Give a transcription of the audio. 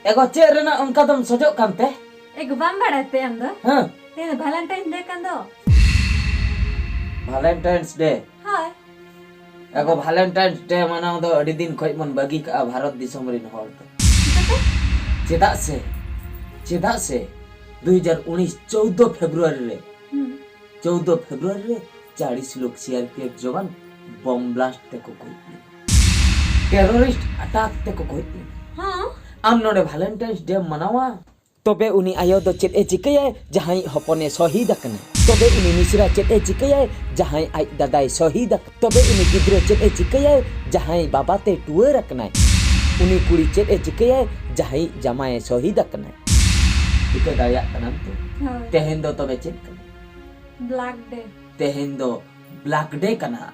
एगो चेर रेना उनका दम सजो कांते एक बाम बाड़ते अंदो हां ते वैलेंटाइन डे कंदो वैलेंटाइन्स डे हाय एगो वैलेंटाइन्स डे मनाव दो अड़ी दिन खय मन बागी का भारत दिसम रिन हर चेदा से 2019 14 फेब्रुआरी रे 14 फेब्रुआरी रे 40 लोग सीआरपीएफ जवान बम ब्लास्ट ते को कोई टेररिस्ट अटैक ते को कोई हां आम नोडे वैलेंटाइन्स डे मनावा तबे उनी आयो दो चेत ए चिकये जहाई हपने शहीद अकने तबे उनी मिश्रा चेत ए चिकये जहाई आई दादाई शहीद तबे उनी गिद्रे चेत ए चिकये जहाई बाबाते टुअर अकनाय उनी कुड़ी चेत ए चिकये जहाई जमाए शहीद अकनाय इके दाया कनम तो तेहेन दो तबे चेत ब्लैक डे तेहेन दो ब्लैक डे कना